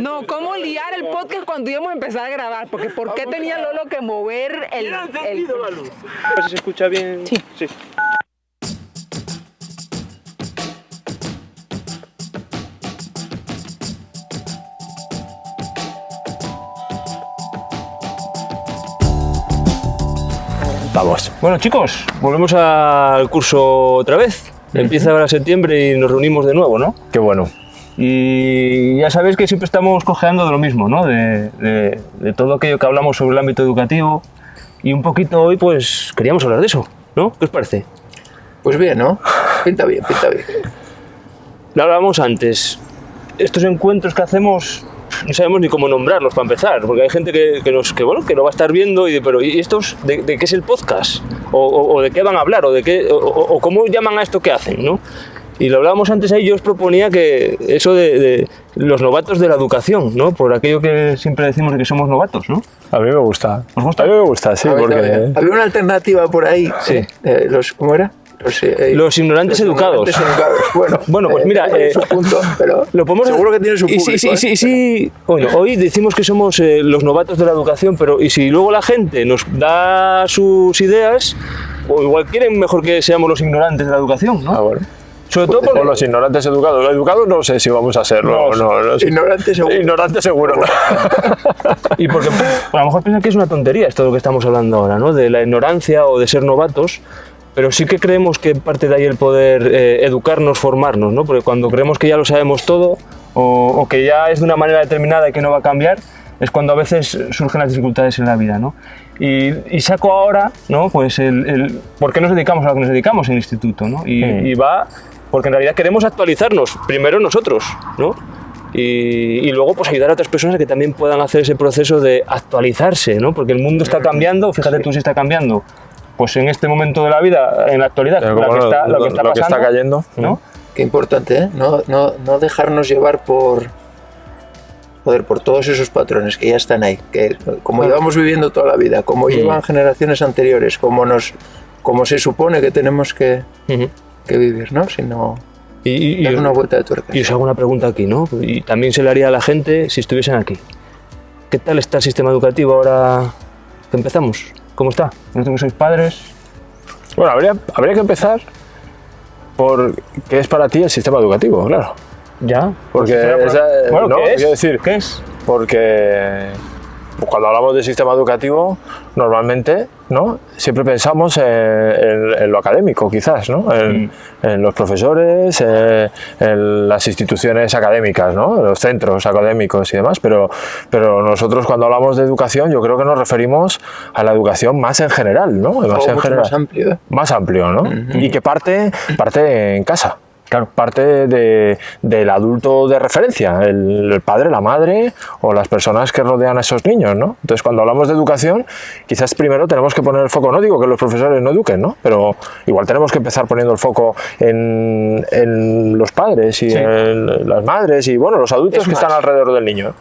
No, ¿cómo liar el podcast cuando íbamos a empezar a grabar? Porque ¿por qué tenía Lolo que mover el la luz? A ver si se escucha bien. Sí. Vamos. Bueno, chicos, volvemos al curso otra vez. Empieza ahora septiembre y nos reunimos de nuevo, ¿no? Qué bueno. Y ya sabéis que siempre estamos cojeando de lo mismo, ¿no? De todo aquello que hablamos sobre el ámbito educativo. Y un poquito hoy, pues, queríamos hablar de eso, ¿no? ¿Qué os parece? Pues bien, ¿no? Pinta bien, pinta bien. Lo hablábamos antes. Estos encuentros que hacemos, no sabemos ni cómo nombrarlos para empezar, porque hay gente que lo va a estar viendo y pero ¿y estos de qué es el podcast? O de qué van a hablar, o cómo llaman a esto que hacen, ¿no? Y lo hablábamos antes ahí, yo os proponía que eso de los novatos de la educación, ¿no? Por aquello que siempre decimos de que somos novatos, ¿no? A mí me gusta. ¿Os gusta? A mí me gusta, sí, porque... Había una alternativa por ahí. Sí. ¿Cómo era? Los ignorantes educados. Bueno, pues mira, su punto, pero lo podemos seguro que tiene su público. Sí. Bueno, hoy decimos que somos los novatos de la educación, pero y si luego la gente nos da sus ideas, o igual quieren mejor que seamos los ignorantes de la educación, ¿no? Ah, bueno. Sobre todo por los ignorantes educados. Los educados no sé si vamos a serlo. No, ignorantes seguro. Ignorantes seguro. Y porque a lo mejor piensan que es una tontería esto de lo que estamos hablando ahora, ¿no? De la ignorancia o de ser novatos. Pero sí que creemos que parte de ahí el poder educarnos, formarnos, ¿no? Porque cuando creemos que ya lo sabemos todo o que ya es de una manera determinada y que no va a cambiar, es cuando a veces surgen las dificultades en la vida, ¿no? Y saco ahora, ¿no? Pues ¿por qué nos dedicamos a lo que nos dedicamos en el instituto, ¿no? Y va porque en realidad queremos actualizarnos, primero nosotros, ¿no? Y luego pues ayudar a otras personas que también puedan hacer ese proceso de actualizarse, ¿no? Porque el mundo está cambiando, fíjate tú si está cambiando. Pues en este momento de la vida, en la actualidad, lo que está cayendo, ¿no? Qué importante, ¿eh? No dejarnos llevar por todos esos patrones que ya están ahí, que como llevamos viviendo toda la vida, como llevan generaciones anteriores, como se supone que tenemos que vivir, ¿no? Sino dar una vuelta de tuerca. Y os hago una pregunta aquí, ¿no? Y también se le haría a la gente si estuviesen aquí. ¿Qué tal está el sistema educativo ahora que empezamos? ¿Cómo está? ¿Vosotros que sois padres? Bueno, habría que empezar por qué es para ti el sistema educativo, claro. Ya. Porque ¿qué es? ¿Qué es? Porque cuando hablamos de sistema educativo, normalmente, ¿no? Siempre pensamos en lo académico, quizás, ¿no? En los profesores, en las instituciones académicas, ¿no? Los centros académicos y demás, pero nosotros cuando hablamos de educación, yo creo que nos referimos a la educación más en general, ¿no? Más amplio, ¿eh? Más amplio, ¿no? Y que parte en casa. Claro. Parte del adulto de referencia, el padre, la madre o las personas que rodean a esos niños, ¿no? Entonces, cuando hablamos de educación, quizás primero tenemos que poner el foco, no digo que los profesores no eduquen, ¿no? Pero igual tenemos que empezar poniendo el foco en los padres y en las madres y, bueno, los adultos que están alrededor del niño.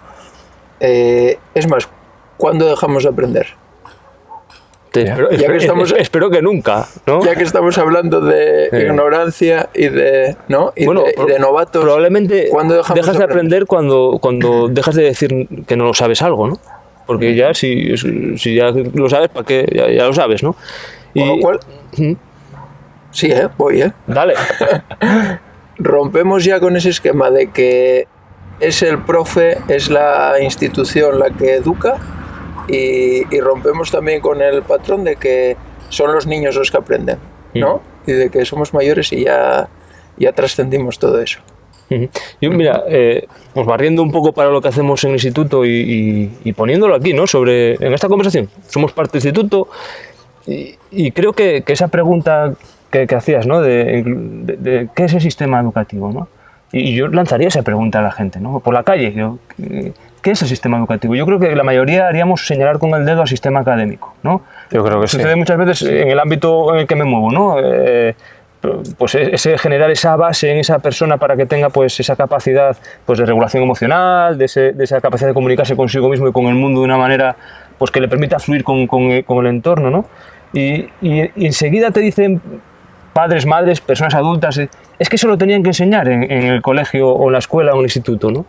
Es más, ¿cuándo dejamos de aprender? Espero que nunca, ¿no? Ya que estamos hablando de ignorancia y de novatos, probablemente dejas de aprender cuando dejas de decir que no lo sabes algo, ¿no? Porque ya si ya lo sabes, ¿para qué? Ya lo sabes, ¿no? Con lo cual, sí, voy, Dale. Rompemos ya con ese esquema de que es el profe, es la institución la que educa. Y rompemos también con el patrón de que son los niños los que aprenden, ¿no? Y de que somos mayores y ya trascendimos todo eso. Yo, mira, pues barriendo un poco para lo que hacemos en el instituto y poniéndolo aquí, ¿no? En esta conversación, somos parte del instituto y creo que esa pregunta que hacías, ¿no? De qué es el sistema educativo, ¿no? Y yo lanzaría esa pregunta a la gente, ¿no? Por la calle, ¿qué es el sistema educativo? Yo creo que la mayoría haríamos señalar con el dedo al sistema académico, ¿no? Yo creo que sí. Sucede muchas veces en el ámbito en el que me muevo, ¿no? Pues generar esa base en esa persona para que tenga pues esa capacidad pues de regulación emocional, de esa capacidad de comunicarse consigo mismo y con el mundo de una manera pues que le permita fluir con el entorno, ¿no? Y enseguida te dicen padres, madres, personas adultas, es que eso lo tenían que enseñar en el colegio o en la escuela o en el instituto, ¿no?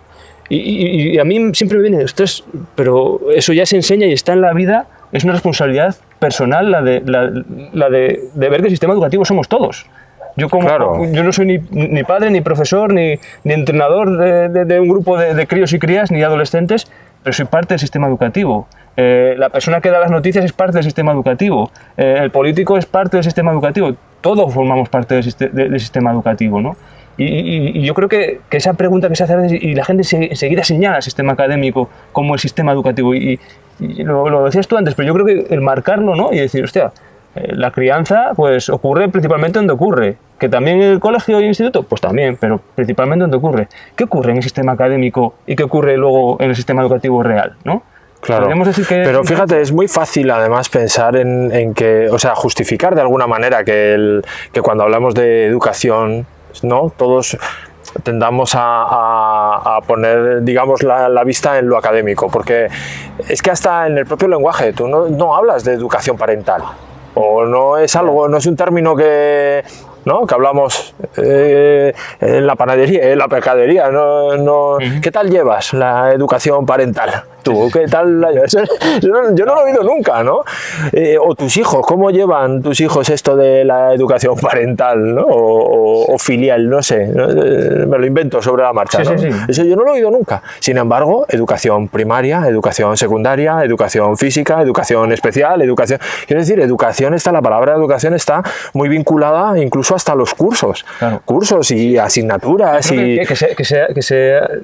Y a mí siempre me viene, ostras, pero eso ya se enseña y está en la vida, es una responsabilidad personal la de ver que el sistema educativo somos todos. Yo no soy ni padre, ni profesor, ni entrenador de un grupo de críos y crías, ni adolescentes, pero soy parte del sistema educativo. La persona que da las noticias es parte del sistema educativo. El político es parte del sistema educativo. Todos formamos parte del sistema educativo, ¿no? Y yo creo que esa pregunta que se hace a veces, y la gente enseguida señala al sistema académico como el sistema educativo, y lo decías tú antes, pero yo creo que el marcarlo, ¿no? Y decir, hostia, la crianza pues ocurre principalmente donde ocurre, que también en el colegio y el instituto, pues también, pero principalmente donde ocurre. ¿Qué ocurre en el sistema académico y qué ocurre luego en el sistema educativo real, ¿no? Claro, decir que pero fíjate, es muy fácil además pensar en que, o sea, justificar de alguna manera que cuando hablamos de educación, ¿no? Todos tendamos a poner, digamos, la vista en lo académico, porque es que hasta en el propio lenguaje tú no hablas de educación parental, o no es algo, no es un término que hablamos en la panadería, en la mercadería, ¿qué tal llevas la educación parental? ¿Tú qué tal la llevas? Yo no lo he oído nunca, ¿no? O tus hijos, ¿cómo llevan tus hijos esto de la educación parental, ¿no? O filial, no sé, me lo invento sobre la marcha, ¿no? Sí. Eso yo no lo he oído nunca. Sin embargo, educación primaria, educación secundaria, educación física, educación especial, quiero decir, la palabra educación está muy vinculada incluso hasta los cursos, claro. Cursos y asignaturas.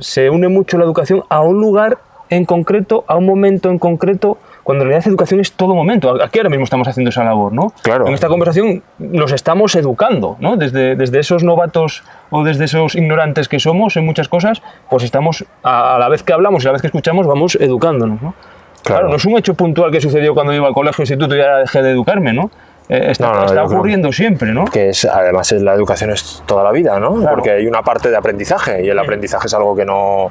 Se une mucho la educación a un lugar en concreto, a un momento en concreto, cuando en realidad educación es todo momento. Aquí ahora mismo estamos haciendo esa labor, ¿no? Claro. En esta conversación nos estamos educando, ¿no? Desde esos novatos o desde esos ignorantes que somos en muchas cosas, pues estamos, a la vez que hablamos y a la vez que escuchamos, vamos educándonos, ¿no? Claro, no es un hecho puntual que sucedió cuando iba al colegio o instituto y ya dejé de educarme, ¿no? Está ocurriendo siempre, ¿no? Que además la educación es toda la vida, ¿no? Claro. Porque hay una parte de aprendizaje y el aprendizaje es algo que no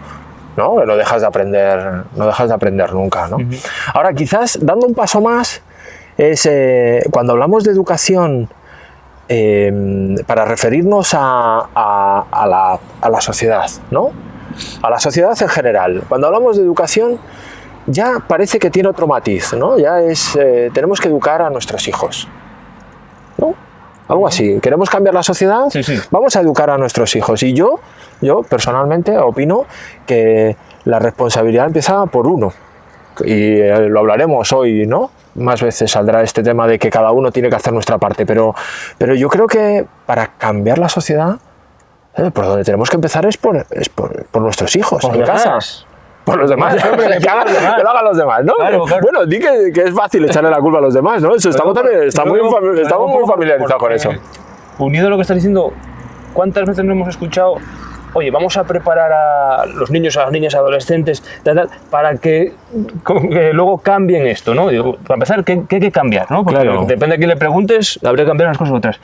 dejas de aprender nunca, ¿no? Uh-huh. Ahora, quizás dando un paso más, cuando hablamos de educación, para referirnos a la sociedad, ¿no? A la sociedad en general. Cuando hablamos de educación, ya parece que tiene otro matiz, ¿no? Ya tenemos que educar a nuestros hijos, ¿no? Algo así. ¿Queremos cambiar la sociedad? Sí. Vamos a educar a nuestros hijos. Y yo personalmente opino que la responsabilidad empieza por uno. Y lo hablaremos hoy, ¿no? Más veces saldrá este tema de que cada uno tiene que hacer nuestra parte. Pero yo creo que para cambiar la sociedad, por donde tenemos que empezar es por nuestros hijos, en casa. Por los demás, que lo hagan los demás, ¿no? Claro. Bueno, di que es fácil echarle la culpa a los demás, ¿no? Estamos muy familiarizados con eso. Unido a lo que estás diciendo, ¿cuántas veces no hemos escuchado, oye, vamos a preparar a los niños, a las niñas, adolescentes, para que luego cambien esto, ¿no? Digo, para empezar, ¿qué hay que cambiar, ¿no? Porque claro. Depende de quién le preguntes, habría que cambiar unas cosas u otras.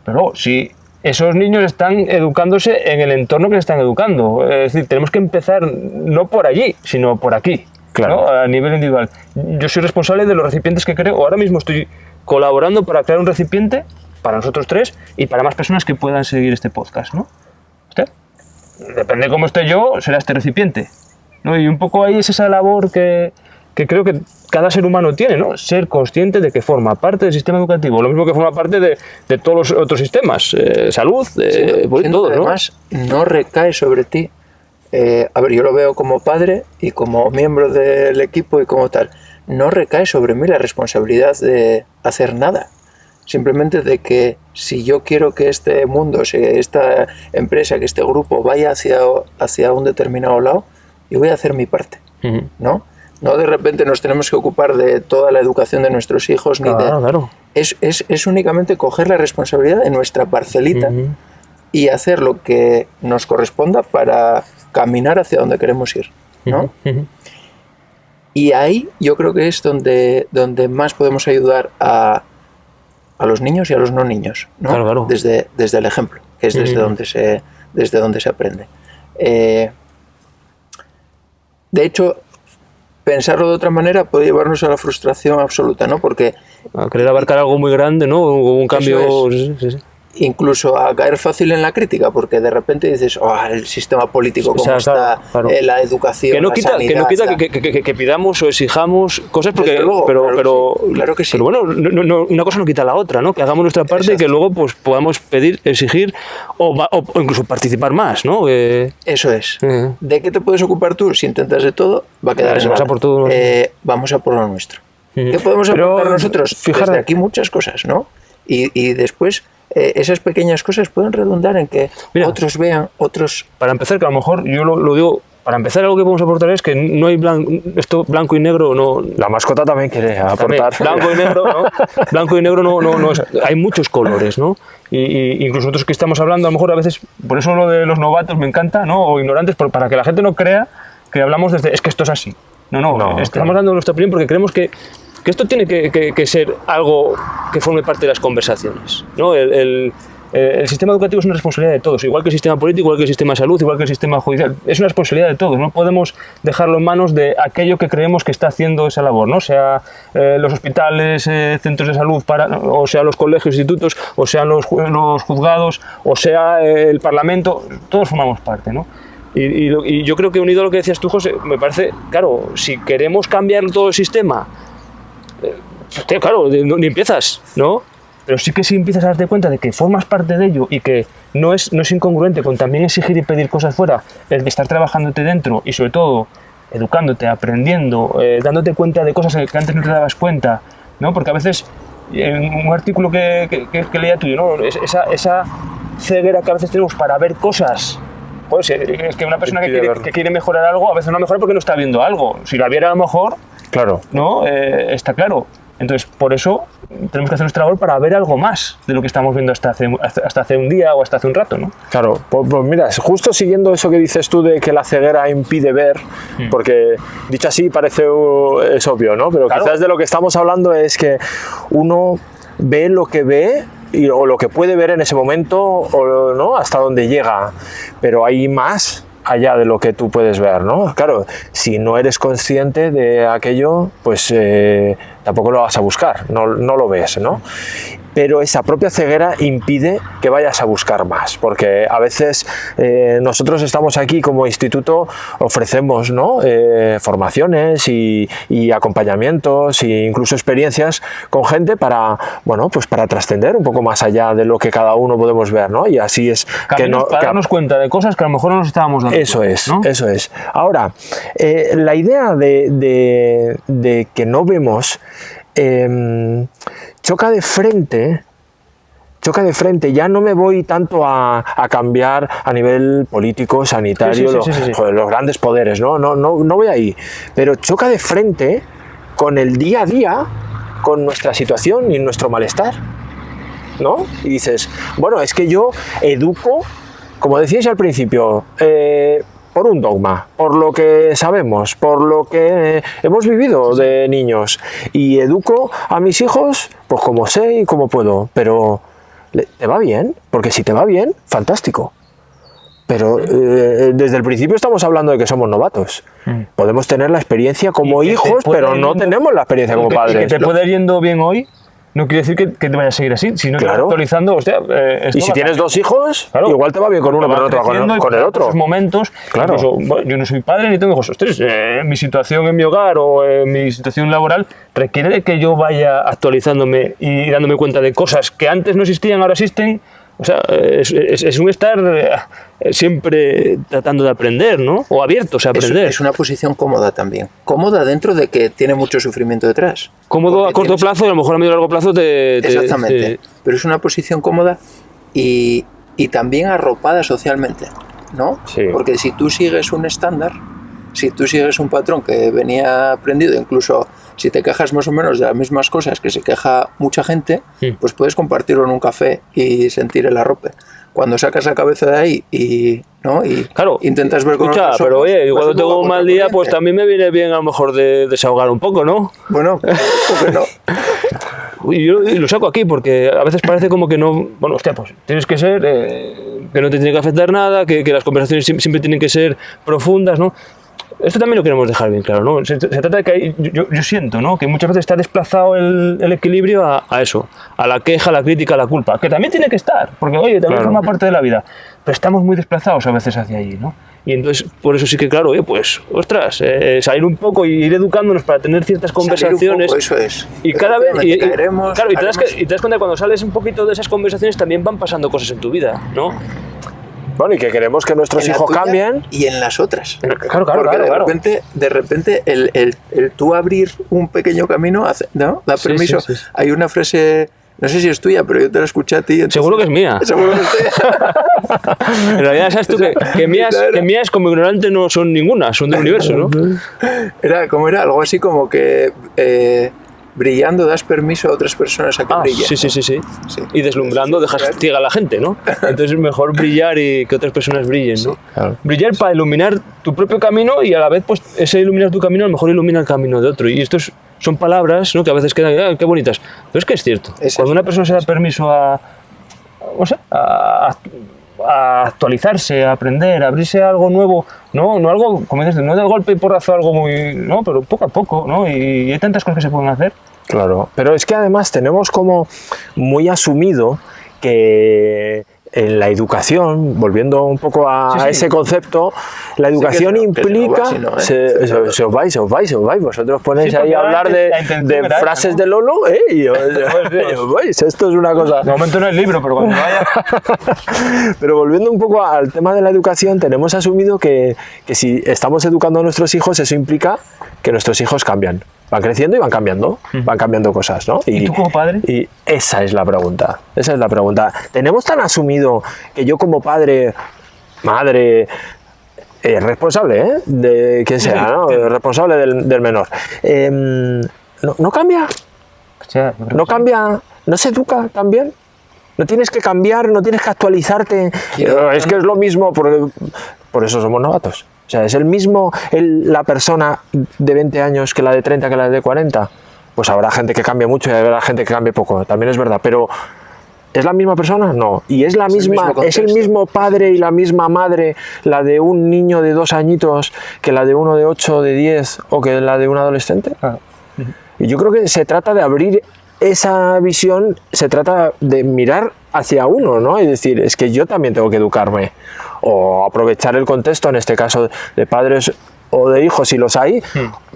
Pero luego, si esos niños están educándose en el entorno que les están educando. Es decir, tenemos que empezar no por allí, sino por aquí, claro. ¿no? A nivel individual. Yo soy responsable de los recipientes que creo. Ahora mismo estoy colaborando para crear un recipiente para nosotros tres y para más personas que puedan seguir este podcast, ¿no? ¿Usted? Depende de cómo esté yo, será este recipiente, ¿no? Y un poco ahí es esa labor que creo que cada ser humano tiene, ¿no? Ser consciente de que forma parte del sistema educativo, lo mismo que forma parte de todos los otros sistemas, salud, todo, ¿no? Además, no recae sobre ti. A ver, yo lo veo como padre y como miembro del equipo y como tal. No recae sobre mí la responsabilidad de hacer nada. Simplemente de que si yo quiero que este mundo, esta empresa, que este grupo vaya hacia un determinado lado, yo voy a hacer mi parte, ¿no? No de repente nos tenemos que ocupar de toda la educación de nuestros hijos, Claro. Es únicamente coger la responsabilidad de nuestra parcelita y hacer lo que nos corresponda para caminar hacia donde queremos ir, ¿no? Y ahí yo creo que es donde más podemos ayudar a los niños y a los no niños, ¿no? Claro. Desde el ejemplo, que es desde donde se aprende. De hecho, pensarlo de otra manera puede llevarnos a la frustración absoluta, ¿no? Porque a querer abarcar algo muy grande, ¿no? Un cambio. Sí. incluso a caer fácil en la crítica, porque de repente dices, el sistema político, cómo está, claro. la educación, que no la quita, sanidad, que no quita está. que pidamos o exijamos cosas, porque, Desde luego, claro que sí. pero bueno, una cosa no quita la otra, ¿no? Que hagamos nuestra parte. Exacto. Y que luego pues podamos pedir, exigir o incluso participar más, ¿no? Eso es. ¿De qué te puedes ocupar tú? Si intentas de todo, va a quedar vamos a por todo. Vamos a por lo nuestro. ¿Qué podemos aportar nosotros? Fíjate, desde aquí muchas cosas, ¿no? Y después esas pequeñas cosas pueden redundar en que otros vean, otros... Para empezar, que a lo mejor yo lo digo, para empezar algo que podemos aportar es que no hay esto blanco y negro, no... La mascota también quiere aportar. Blanco y negro, ¿no? Blanco y negro no es, hay muchos colores, ¿no? Y incluso nosotros que estamos hablando, a lo mejor a veces, por eso lo de los novatos me encanta, ¿no? O ignorantes, para que la gente no crea que hablamos desde, es que esto es así. No, estamos dando nuestra opinión porque creemos que esto tiene que ser algo que forme parte de las conversaciones, ¿no? El sistema educativo es una responsabilidad de todos, igual que el sistema político, igual que el sistema de salud, igual que el sistema judicial. Es una responsabilidad de todos, no podemos dejarlo en manos de aquello que creemos que está haciendo esa labor, ¿no? Sea los hospitales, centros de salud, o sea los colegios, institutos, o sean los juzgados, o sea el Parlamento, todos formamos parte, ¿no? Y yo creo que unido a lo que decías tú, José, me parece, claro, si queremos cambiar todo el sistema, claro, ni empiezas, ¿no? Pero sí que si empiezas a darte cuenta de que formas parte de ello y que no es incongruente con también exigir y pedir cosas fuera, el de estar trabajándote dentro y sobre todo educándote, aprendiendo, dándote cuenta de cosas que antes no te dabas cuenta, ¿no? Porque a veces, en un artículo que leía tuyo, ¿no? Esa ceguera que a veces tenemos para ver cosas. Pues es que una persona que quiere mejorar algo, a veces no mejora porque no está viendo algo. Si la viera a lo mejor, claro, ¿no? Está claro. Entonces, por eso tenemos que hacer nuestra labor para ver algo más de lo que estamos viendo hasta hace un día o hasta hace un rato, ¿no? Claro, pues mira, justo siguiendo eso que dices tú de que la ceguera impide ver, porque dicho así parece es obvio, ¿no? Pero claro, quizás de lo que estamos hablando es que uno ve lo que ve o lo que puede ver en ese momento, o no, hasta donde llega, pero hay más allá de lo que tú puedes ver, ¿no? Claro, si no eres consciente de aquello, pues tampoco lo vas a buscar, no lo ves, ¿no? Pero esa propia ceguera impide que vayas a buscar más, porque a veces nosotros estamos aquí como instituto, ofrecemos, ¿no? Formaciones y acompañamientos e incluso experiencias con gente para, bueno, pues para trascender un poco más allá de lo que cada uno podemos ver, ¿no? Y así es para darnos cuenta de cosas que a lo mejor no nos estábamos dando eso cuenta, es, ¿no? Eso es. Ahora, la idea de que no vemos choca de frente, ya no me voy tanto a cambiar a nivel político, sanitario, joder, los grandes poderes, no voy ahí, pero choca de frente con el día a día, con nuestra situación y nuestro malestar, ¿no? Y dices, bueno, es que yo educo, como decíais al principio, por un dogma, por lo que sabemos, por lo que hemos vivido de niños, y educo a mis hijos pues como sé y como puedo, pero ¿te va bien? Porque si te va bien, fantástico. Pero desde el principio estamos hablando de que somos novatos. Podemos tener la experiencia como hijos, pero no tenemos la experiencia como padres. Que te puede ir yendo bien hoy no quiere decir que te vaya a seguir así, sino que claro, actualizando. Hostia, y si tienes dos hijos, claro, igual te va bien con uno, pero no te va con el otro. En esos momentos, claro. Incluso, yo no soy padre ni tengo hijos. Ostras, mi situación en mi hogar o mi situación laboral requiere de que yo vaya actualizándome y dándome cuenta de cosas que antes no existían, ahora existen. O sea, es un estar siempre tratando de aprender, ¿no? O abiertos a aprender. Es una posición cómoda también. Cómoda dentro de que tiene mucho sufrimiento detrás. Cómodo a corto plazo y a lo mejor a medio y largo plazo Exactamente. Pero es una posición cómoda y también arropada socialmente, ¿no? Sí. Porque si tú sigues un estándar, si tú sigues un patrón que venía aprendido, incluso si te quejas más o menos de las mismas cosas que se queja mucha gente, pues puedes compartirlo en un café y sentir el arrope. Cuando sacas la cabeza de ahí y claro, intentas ver con otros ojos, pero oye, cuando tengo un mal día, pues también me viene bien a lo mejor de desahogar un poco, ¿no? Bueno, porque no. Y yo lo saco aquí porque a veces parece como que no... Bueno, hostia, pues tienes que ser... que no te tiene que afectar nada, que las conversaciones siempre tienen que ser profundas, ¿no? esto también lo queremos dejar bien claro, ¿no? Se trata de que yo siento, ¿no? Que muchas veces está desplazado el equilibrio a eso, a la queja, a la crítica, a la culpa, que también tiene que estar, porque oye, también forma parte de la vida, pero estamos muy desplazados a veces hacia allí, ¿no? Y entonces, por eso sí que claro, pues, ostras, salir un poco y ir educándonos para tener ciertas conversaciones. Poco, eso es. Y cada vez, claro, y te das cuenta que cuando sales un poquito de esas conversaciones también van pasando cosas en tu vida, ¿no? Bueno, y que queremos que nuestros hijos cambien. Y en las otras. Claro. De repente el tú abrir un pequeño camino, ¿no? Da permiso. Sí. Hay una frase, no sé si es tuya, pero yo te la escuché a ti. Entonces, seguro que es mía. Seguro que es tuya. En realidad, sabes tú que mías como ignorante no son ninguna, son del universo, ¿no? Era algo así como que brillando das permiso a otras personas a que brillen. Sí. Y deslumbrando dejas ciega a la gente, ¿no? Entonces es mejor brillar y que otras personas brillen, ¿no? Claro. Brillar para iluminar tu propio camino y a la vez, pues, ese iluminar tu camino a lo mejor ilumina el camino de otro. Y estos son palabras, ¿no? Que a veces quedan, qué bonitas. Pero es que es cierto. Cuando una persona se da permiso a actualizarse, a aprender, a abrirse a algo nuevo, no algo, como dices, no de golpe y porrazo algo muy, no, pero poco a poco, ¿no? Y hay tantas cosas que se pueden hacer. Claro, pero es que además tenemos como muy asumido que en la educación, volviendo un poco a ese concepto, la educación implica... Se os vais, vosotros ponéis ahí a hablar de frases de Lolo, y os vais, esto es una cosa... De momento no es libro, pero cuando vaya... Pero volviendo un poco al tema de la educación, tenemos asumido que si estamos educando a nuestros hijos, eso implica que nuestros hijos cambian. Van creciendo y van cambiando cosas, ¿no? ¿Y tú como padre? Y esa es la pregunta. Tenemos tan asumido que yo como padre, madre, responsable, de quien sea, ¿no? Responsable del menor. ¿No cambia? ¿No cambia? ¿No se educa también? ¿No tienes que cambiar? ¿No tienes que actualizarte? Es que es lo mismo, por eso somos novatos. O sea, es el mismo la persona de 20 años que la de 30, que la de 40. Pues habrá gente que cambie mucho y habrá gente que cambie poco, también es verdad, pero ¿es la misma persona? No. ¿Y es el mismo padre y la misma madre, la de un niño de 2 añitos, que la de uno de 8, de 10 o que la de un adolescente? Y yo creo que se trata de abrir esa visión, se trata de mirar hacia uno, ¿no? Y decir, es que yo también tengo que educarme. O aprovechar el contexto, en este caso de padres o de hijos, si los hay,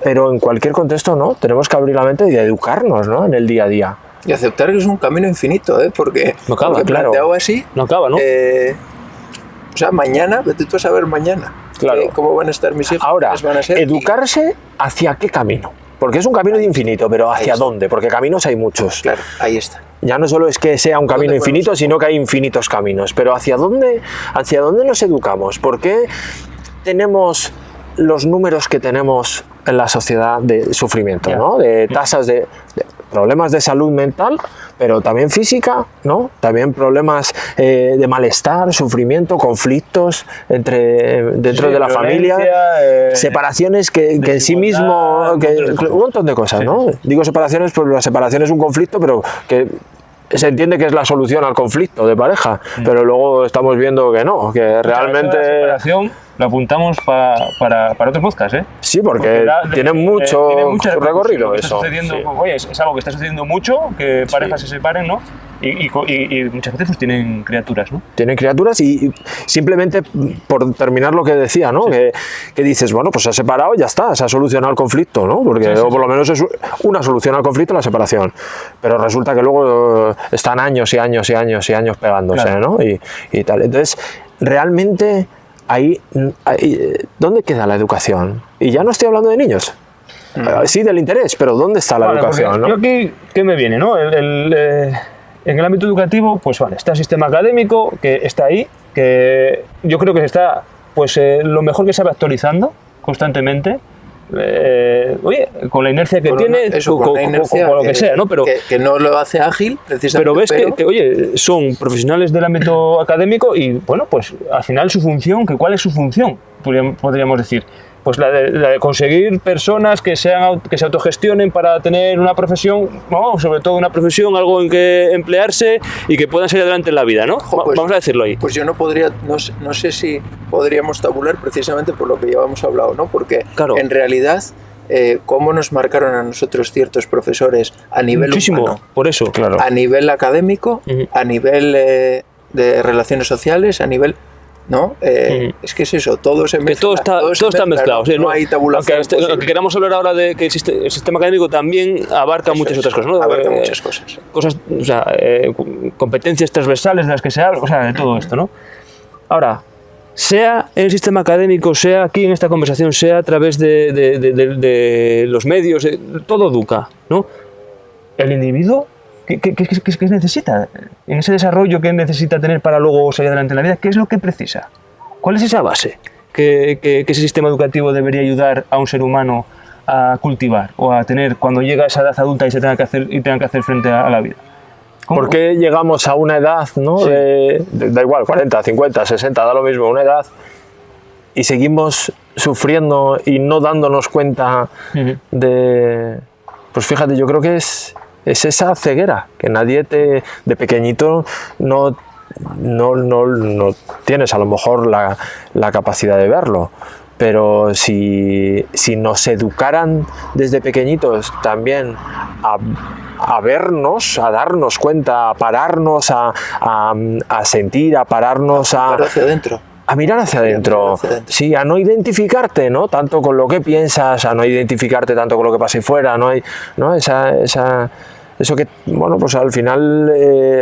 pero en cualquier contexto, ¿no? Tenemos que abrir la mente y educarnos, ¿no? En el día a día. Y aceptar que es un camino infinito, porque no acaba, claro. Planteado así, no acaba, ¿no? O sea, mañana, vete tú a saber mañana. Claro. ¿Cómo van a estar mis hijos? Ahora, van a ser? educarse hacia qué camino. Porque es un camino infinito, pero ¿hacia dónde? Porque caminos hay muchos. Claro, ahí está. Ya no solo es que sea un camino infinito, sino que hay infinitos caminos. Pero ¿hacia dónde nos educamos? ¿Por qué tenemos los números que tenemos en la sociedad de sufrimiento, ¿no? De tasas de problemas de salud mental, pero también física, ¿no? También problemas de malestar, sufrimiento, conflictos dentro de la familia, separaciones que en sí mismo, un montón de cosas, ¿no? Digo separaciones porque la separación es un conflicto, pero que se entiende que es la solución al conflicto de pareja, pero luego estamos viendo que no, que realmente... La separación lo apuntamos para otros podcasts, ¿eh? Sí, porque tiene mucho recorrido eso. Oye, es algo que está sucediendo mucho, que parejas se separen, ¿no? Y muchas veces pues tienen criaturas, ¿no? Tienen criaturas y simplemente por terminar lo que decía, ¿no? Que dices, bueno, pues se ha separado, ya está, se ha solucionado el conflicto, ¿no? Porque o por lo menos es una solución al conflicto la separación. Pero resulta que luego están años y años y años y años pegándose, claro, ¿no? Y tal. Entonces, realmente ahí, ¿dónde queda la educación? Y ya no estoy hablando de niños. Sí, del interés, pero ¿dónde está la educación, ¿no? Yo aquí, ¿qué me viene, no? En el ámbito educativo, pues vale, está el sistema académico, que está ahí, que yo creo que se está, pues lo mejor que sabe actualizando constantemente. Oye, con la inercia que tiene, con lo que sea, ¿no? Pero que no lo hace ágil, precisamente. Pero ves que, oye, son profesionales del ámbito académico y, bueno, pues al final su función, ¿cuál es su función? Podríamos decir. pues la de conseguir personas que se autogestionen para tener una profesión, ¿no? Sobre todo una profesión, algo en que emplearse y que puedan salir adelante en la vida, ¿no? Pues, vamos a decirlo ahí. Pues yo no sé si podríamos tabular precisamente por lo que ya hemos hablado, ¿no? Porque claro, en realidad, cómo nos marcaron a nosotros ciertos profesores a nivel muchísimo, humano, por eso, claro. a nivel académico, a nivel de relaciones sociales, a nivel... ¿no? Es que es eso, todo se mezcla. Que todo está mezclado. No, no hay tabulación. Aunque queramos hablar ahora de que el sistema académico también abarca Eso muchas es, otras cosas, ¿no? Abarca muchas cosas. Cosas, o sea, competencias transversales de las que se habla, o sea, de todo esto, ¿no? Ahora, sea en el sistema académico, sea aquí en esta conversación, sea a través de los medios, todo educa, ¿no? El individuo, ¿qué necesita? En ese desarrollo que necesita tener para luego salir adelante en la vida, ¿qué es lo que precisa? ¿Cuál es esa base que ese sistema educativo debería ayudar a un ser humano a cultivar o a tener cuando llega a esa edad adulta y tenga que hacer frente a la vida? ¿Cómo? ¿Por qué llegamos a una edad, ¿no? Sí. Da igual, 40, 50, 60, da lo mismo, una edad, y seguimos sufriendo y no dándonos cuenta de... Pues fíjate, yo creo que es esa ceguera, que nadie de pequeñito no tienes a lo mejor la capacidad de verlo, pero si nos educaran desde pequeñitos también a vernos, a darnos cuenta, a pararnos, a sentir, a pararnos Mirar hacia adentro. A mirar hacia adentro, sí, a no identificarte, ¿no? Tanto con lo que piensas, a no identificarte tanto con lo que pasa ahí fuera, no hay, ¿no? Eso que, bueno, pues al final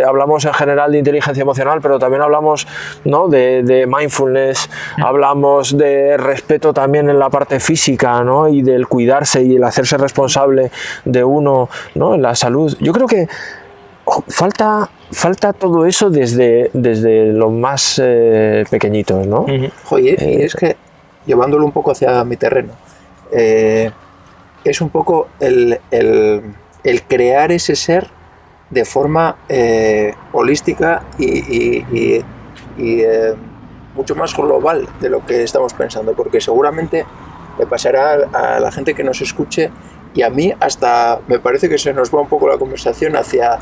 hablamos en general de inteligencia emocional, pero también hablamos, ¿no? de mindfulness, hablamos de respeto también en la parte física, ¿no? Y del cuidarse y el hacerse responsable de uno, ¿no? En la salud. Yo creo que falta todo eso desde los más pequeñitos, ¿no? Oye, y es que, llevándolo un poco hacia mi terreno, es un poco el crear ese ser de forma holística y mucho más global de lo que estamos pensando, porque seguramente le pasará a la gente que nos escuche, y a mí hasta me parece que se nos va un poco la conversación hacia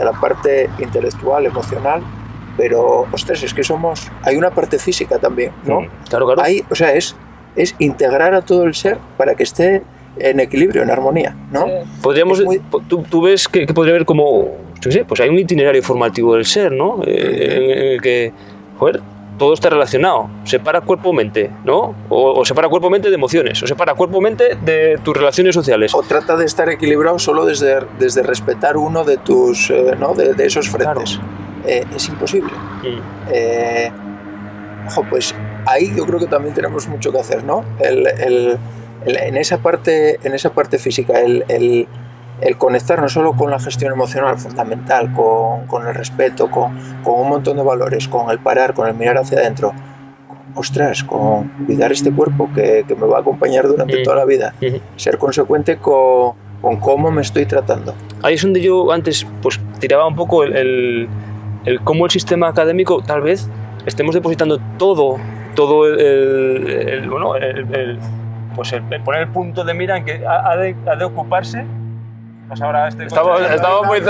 la parte intelectual, emocional, pero ostras, es que hay una parte física también, ¿no? Claro. O sea, es integrar a todo el ser para que esté en equilibrio, en armonía, ¿no? Podríamos, tú ves que podría haber como, yo sé, pues hay un itinerario formativo del ser, ¿no? En el que, joder, todo está relacionado. Separa cuerpo-mente, ¿no? O separa cuerpo-mente de emociones, o separa cuerpo-mente de tus relaciones sociales. O trata de estar equilibrado solo desde respetar uno de tus, ¿no? de esos frentes. Claro. Es imposible. Pues ahí yo creo que también tenemos mucho que hacer, ¿no? En esa parte física, el conectar no solo con la gestión emocional fundamental, con el respeto, con un montón de valores, con el parar, con el mirar hacia adentro, ostras, con cuidar este cuerpo que me va a acompañar durante toda la vida, ser consecuente con cómo me estoy tratando. Ahí es donde yo antes pues tiraba un poco el cómo el sistema académico tal vez estemos depositando todo el poner el punto de mira en que ha de ocuparse. Pues ahora estamos muy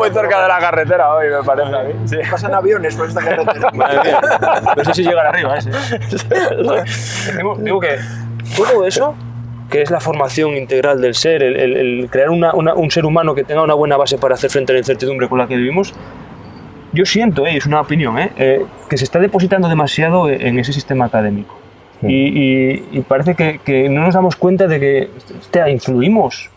cerca de la carretera hoy, me parece a mí. Sí. Pasan aviones por esta carretera. Madre mía, no sé si llegar arriba ese. Digo que todo eso, que es la formación integral del ser, el crear un ser humano que tenga una buena base para hacer frente a la incertidumbre con la que vivimos, yo siento, es una opinión, que se está depositando demasiado en ese sistema académico. Y parece que no nos damos cuenta de que influimos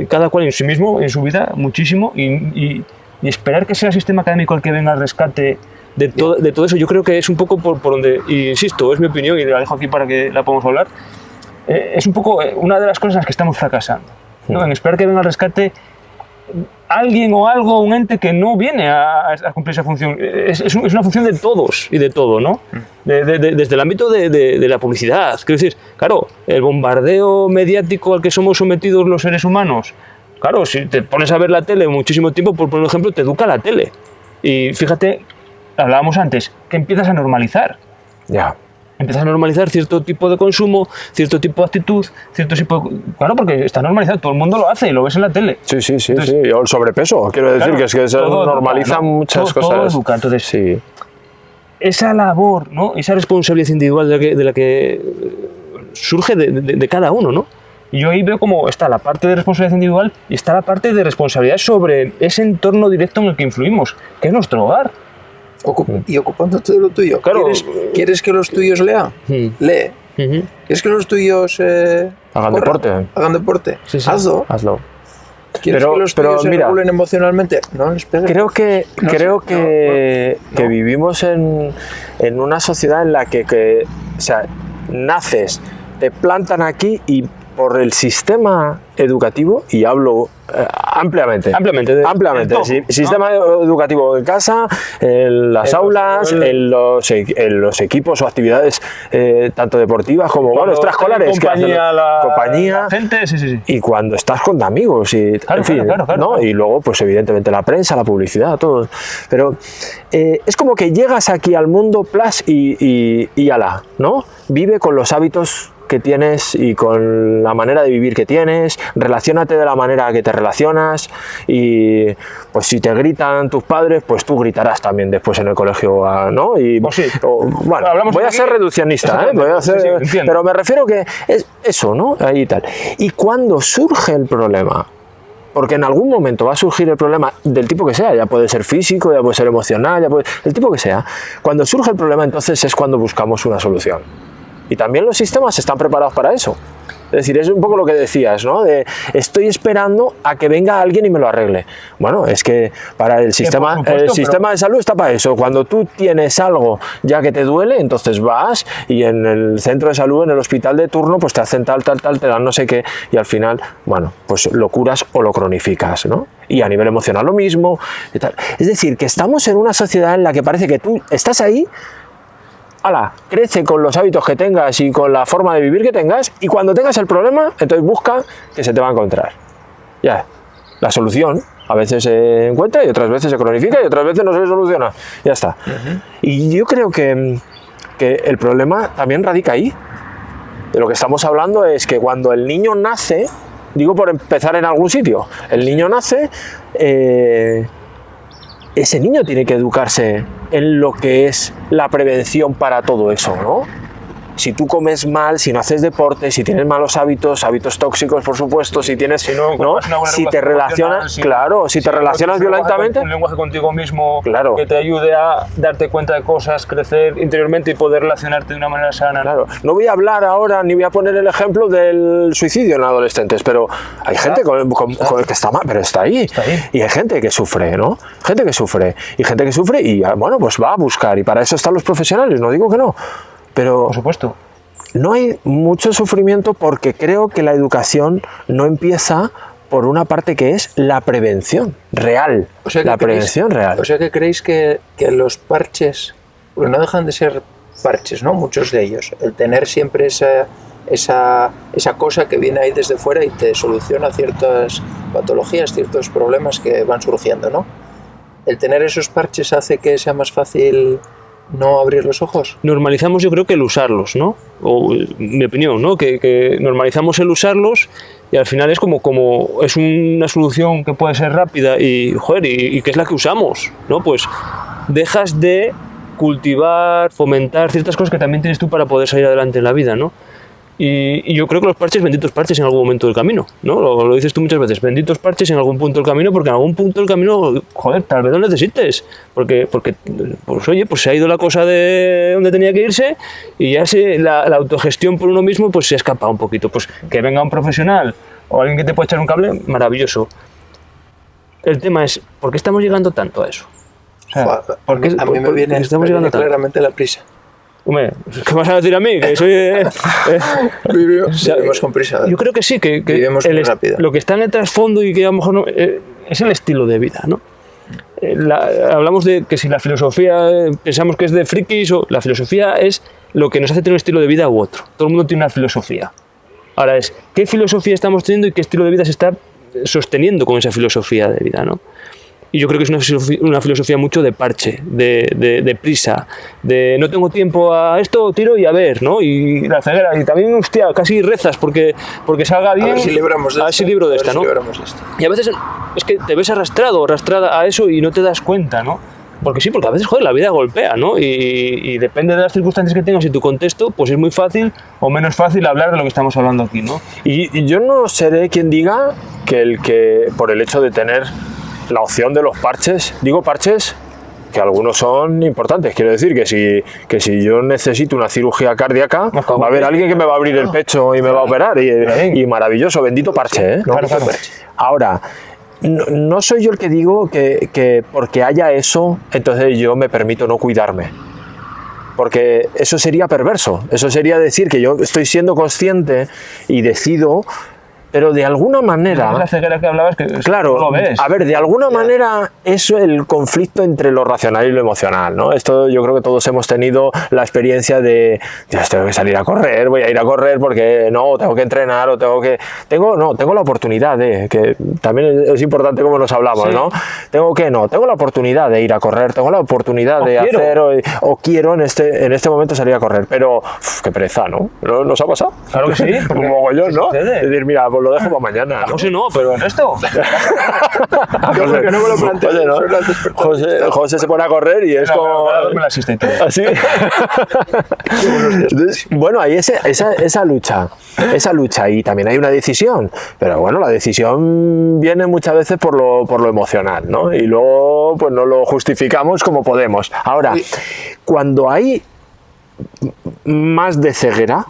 cada cual en sí mismo, en su vida, muchísimo, y esperar que sea el sistema académico el que venga al rescate de todo eso, yo creo que es un poco por donde, y insisto, es mi opinión y la dejo aquí para que la podamos hablar, es un poco una de las cosas en las que estamos fracasando, ¿no? En esperar que venga al rescate alguien o algo, un ente que no viene a cumplir esa función. Es una función de todos y de todo, ¿no? Desde el ámbito de la publicidad. Quiero decir, claro, el bombardeo mediático al que somos sometidos los seres humanos, claro, si te pones a ver la tele muchísimo tiempo, por ejemplo, te educa la tele. Y fíjate, hablábamos antes, que empiezas a normalizar. Ya. empiezas a normalizar cierto tipo de consumo, cierto tipo de actitud, cierto tipo de... Claro, porque está normalizado, todo el mundo lo hace y lo ves en la tele. Sí. Entonces, O el sobrepeso, quiero decir, claro, que se todo normalizan educa, ¿no? muchas Todo cosas. educa. Entonces, sí. esa labor, ¿no? Esa responsabilidad individual de la que surge de cada uno, ¿no? Y yo ahí veo como está la parte de responsabilidad individual y está la parte de responsabilidad sobre ese entorno directo en el que influimos, que es nuestro hogar. Y ocupándote de lo tuyo. Claro. ¿Quieres que los tuyos lean? Lee. ¿Quieres que los tuyos Hagan deporte. Hagan deporte? Sí. Hazlo. ¿Quieres que los tuyos se regulen emocionalmente? No les pegues. Creo que vivimos en una sociedad en la que o sea, naces, te plantan aquí y por el sistema educativo, y hablo ampliamente, Todo, sistema educativo en casa, en las aulas, en los equipos o actividades tanto deportivas como extraescolares, compañía, la gente, sí. y cuando estás con amigos y Claro, en fin, claro. ¿no? Y luego pues evidentemente la prensa, la publicidad, todo, pero es como que llegas aquí al mundo plus y ala, ¿no? Vive con los hábitos que tienes y con la manera de vivir que tienes, relaciónate de la manera que te relacionas, y pues si te gritan tus padres, pues tú gritarás también después en el colegio, ¿no? Y pues sí. Bueno, voy a ser reduccionista, pero me refiero que es eso, ¿no? Ahí tal. Y cuando surge el problema, porque en algún momento va a surgir el problema del tipo que sea, ya puede ser físico, ya puede ser emocional, el tipo que sea, cuando surge el problema, entonces es cuando buscamos una solución. Y también los sistemas están preparados para eso. Es decir, es un poco lo que decías, ¿no? De estoy esperando a que venga alguien y me lo arregle. Bueno, es que para el sistema de salud está para eso. Cuando tú tienes algo ya que te duele, entonces vas y en el centro de salud, en el hospital de turno, pues te hacen tal, te dan no sé qué, y al final, bueno, pues lo curas o lo cronificas, ¿no? Y a nivel emocional lo mismo. Y tal. Es decir, que estamos en una sociedad en la que parece que tú estás ahí, crece con los hábitos que tengas y con la forma de vivir que tengas, y cuando tengas el problema, entonces busca que se te va a encontrar. Ya, la solución a veces se encuentra y otras veces se cronifica y otras veces no se soluciona. Ya está. Y yo creo que el problema también radica ahí. De lo que estamos hablando es que cuando el niño nace, digo por empezar en algún sitio, el niño nace, ese niño tiene que educarse en lo que es la prevención para todo eso, ¿no? Si tú comes mal, si no haces deporte, si tienes malos hábitos tóxicos, por supuesto, si tienes, si te relacionas, si te relacionas violentamente, un lenguaje contigo mismo, claro, que te ayude a darte cuenta de cosas, crecer interiormente y poder relacionarte de una manera sana. Claro. No voy a hablar ahora ni voy a poner el ejemplo del suicidio en adolescentes, pero hay gente que está mal, pero está ahí. Y hay gente que sufre, ¿no? Gente que sufre y bueno, pues va a buscar, y para eso están los profesionales, no digo que no. Pero por supuesto, no hay mucho sufrimiento, porque creo que la educación no empieza por una parte que es la prevención real. O sea, real. O sea, que creéis que los parches, pues no dejan de ser parches, ¿no? Muchos de ellos. El tener siempre esa cosa que viene ahí desde fuera y te soluciona ciertas patologías, ciertos problemas que van surgiendo, ¿no? El tener esos parches hace que sea más fácil no abrir los ojos. Normalizamos, yo creo, que el usarlos, ¿no? O mi opinión, ¿no? Que normalizamos el usarlos, y al final es como es una solución que puede ser rápida y que es la que usamos, ¿no? Pues dejas de cultivar, fomentar ciertas cosas que también tienes tú para poder salir adelante en la vida, ¿no? Y yo creo que los parches, benditos parches en algún momento del camino, ¿no? Lo dices tú muchas veces, benditos parches en algún punto del camino, porque en algún punto del camino, tal vez lo necesites, porque pues oye, pues se ha ido la cosa de donde tenía que irse, y ya la autogestión por uno mismo pues se ha escapado un poquito. Pues que venga un profesional o alguien que te pueda echar un cable, maravilloso. El tema es, ¿por qué estamos llegando tanto a eso? O sea, a mí me viene claramente la prisa. Hombre, ¿qué vas a decir a mí? Que soy... Vivimos con prisa. Yo creo que sí, que vivimos muy rápido. Lo que está en el trasfondo y que a lo mejor no, es el estilo de vida, ¿no? Hablamos de que si la filosofía pensamos que es de frikis, o la filosofía es lo que nos hace tener un estilo de vida u otro. Todo el mundo tiene una filosofía. Ahora es, ¿qué filosofía estamos teniendo y qué estilo de vida se está sosteniendo con esa filosofía de vida, ¿no? Y yo creo que es una filosofía mucho de parche, de prisa, de no tengo tiempo a esto, tiro y a ver, ¿no? Y la ceguera, y también, hostia, casi rezas porque salga bien. A ver si libramos de a ver si libro de esta, ¿no? Y a veces es que te ves arrastrado o arrastrada a eso y no te das cuenta, ¿no? Porque sí, porque a veces, joder, la vida golpea, ¿no? Y depende de las circunstancias que tengas y tu contexto, pues es muy fácil o menos fácil hablar de lo que estamos hablando aquí, ¿no? Y yo no seré quien diga que por el hecho de tener la opción de los parches, digo parches que algunos son importantes, quiero decir que si yo necesito una cirugía cardíaca, va a haber alguien que me va a abrir el pecho y me va a operar, y maravilloso, bendito parche, ¿eh? Claro. Ahora, no soy yo el que digo que porque haya eso, entonces yo me permito no cuidarme. Porque eso sería perverso, eso sería decir que yo estoy siendo consciente y decido, pero de alguna manera... La ceguera que hablabas, que claro, no lo ves. A ver, de alguna manera es el conflicto entre lo racional y lo emocional, ¿no? Esto yo creo que todos hemos tenido la experiencia de, Dios, tengo que salir a correr, voy a ir a correr porque no, tengo que entrenar o tengo la oportunidad de, que también es importante como nos hablamos, sí. ¿no? Tengo la oportunidad de ir a correr, tengo la oportunidad de hacer o quiero en este momento salir a correr, pero qué pereza, ¿no? ¿Nos ha pasado? Claro que sí. Como mogollón, ¿no? Es decir, mira, pues lo dejo para mañana. ¿no? José no, pero el resto. José, que no me lo planteo. ¿No? José se pone a correr y es como... me la asistente. ¿Así? Entonces, bueno, hay esa lucha y también hay una decisión, pero bueno, la decisión viene muchas veces por lo emocional, ¿no? Y luego pues nos lo justificamos como podemos. Ahora, cuando hay más de ceguera,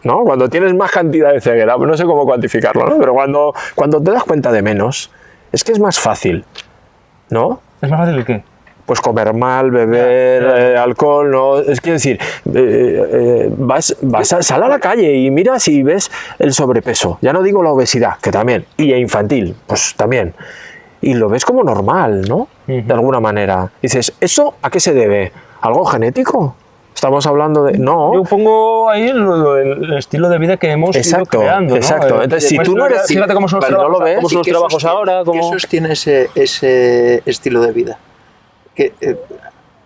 ¿no? Cuando tienes más cantidad de ceguera, pues no sé cómo cuantificarlo, ¿no? Pero cuando te das cuenta de menos, es que es más fácil, ¿no? ¿Es más fácil el qué? Pues comer mal, beber, alcohol, ¿no? Es que decir, sal a la calle y mira si ves el sobrepeso, ya no digo la obesidad, que también, y infantil, pues también, y lo ves como normal, ¿no? De alguna manera. Dices, ¿eso a qué se debe? ¿Algo genético? Estamos hablando de... No. Yo pongo ahí el estilo de vida que hemos ido creando, ¿no? Exacto. Entonces, si tú no eres... Fíjate cómo son los trabajos, no lo ves, cómo son los trabajos ahora. ¿Qué sostiene ese estilo de vida? Que